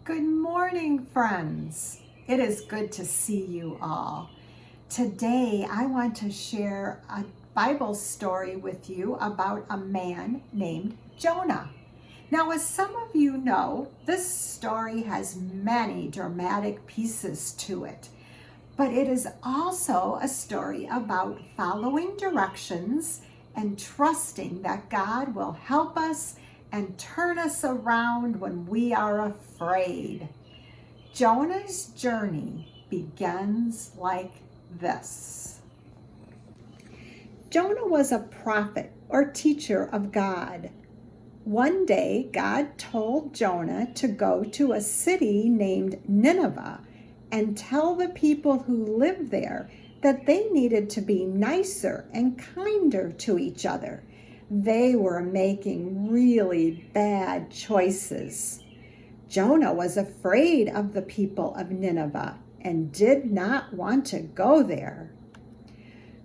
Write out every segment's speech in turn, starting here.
Good morning, friends. It is good to see you all. Today, I want to share a Bible story with you about a man named Jonah. Now, as some of you know, this story has many dramatic pieces to it, but it is also a story about following directions and trusting that God will help us and turn us around when we are afraid. Jonah's journey begins like this. Jonah was a prophet or teacher of God. One day, God told Jonah to go to a city named Nineveh and tell the people who lived there that they needed to be nicer and kinder to each other. They were making really bad choices. Jonah was afraid of the people of Nineveh and did not want to go there.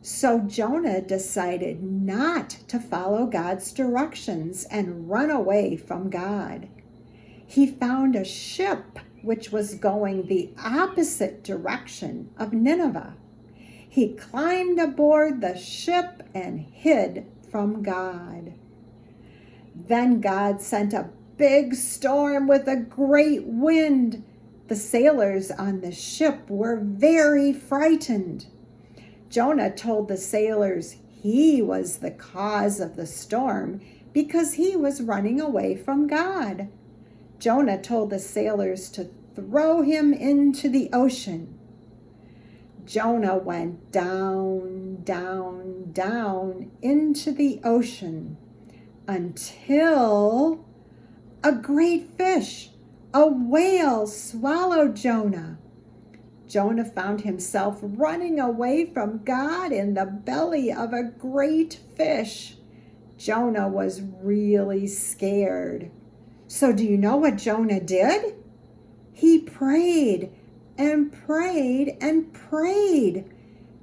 So Jonah decided not to follow God's directions and run away from God. He found a ship which was going the opposite direction of Nineveh. He climbed aboard the ship and hid from God. Then God sent a big storm with a great wind. The sailors on the ship were very frightened. Jonah told the sailors he was the cause of the storm because he was running away from God. Jonah told the sailors to throw him into the ocean. Jonah went down, down, down into the ocean until a great fish, a whale, swallowed Jonah. Jonah found himself running away from God in the belly of a great fish. Jonah was really scared. So do you know what Jonah did? He prayed and prayed and prayed.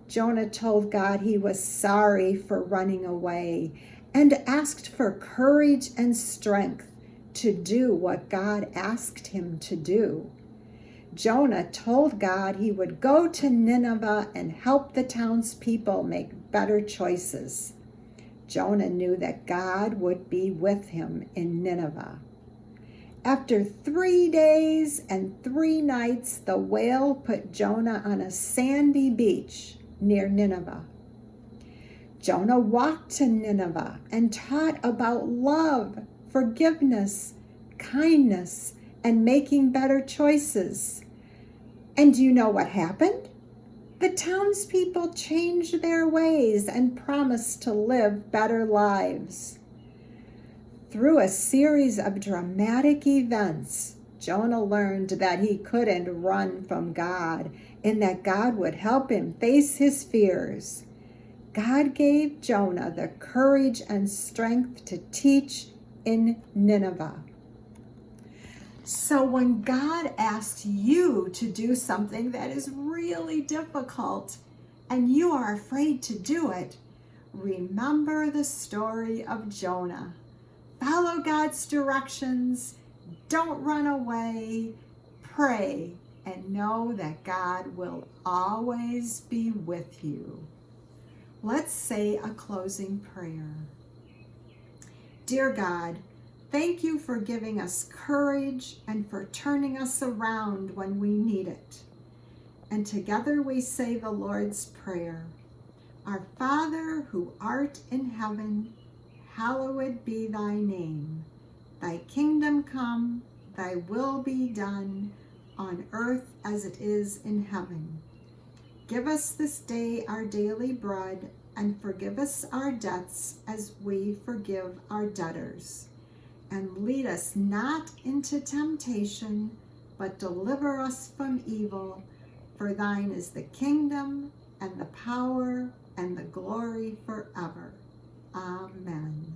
Jonah told God he was sorry for running away and asked for courage and strength to do what God asked him to do. Jonah told God he would go to Nineveh and help the townspeople make better choices. Jonah knew that God would be with him in Nineveh. After 3 days and 3 nights, the whale put Jonah on a sandy beach near Nineveh. Jonah walked to Nineveh and taught about love, forgiveness, kindness, and making better choices. And do you know what happened? The townspeople changed their ways and promised to live better lives. Through a series of dramatic events, Jonah learned that he couldn't run from God and that God would help him face his fears. God gave Jonah the courage and strength to teach in Nineveh. So when God asks you to do something that is really difficult and you are afraid to do it, remember the story of Jonah. Follow God's directions, don't run away, pray, and know that God will always be with you. Let's say a closing prayer. Dear God, thank you for giving us courage and for turning us around when we need it. And together we say the Lord's Prayer. Our Father who art in heaven, hallowed be thy name. Thy kingdom come, thy will be done, on earth as it is in heaven. Give us this day our daily bread, and forgive us our debts as we forgive our debtors. And lead us not into temptation, but deliver us from evil. For thine is the kingdom, and the power, and the glory forever. Amen.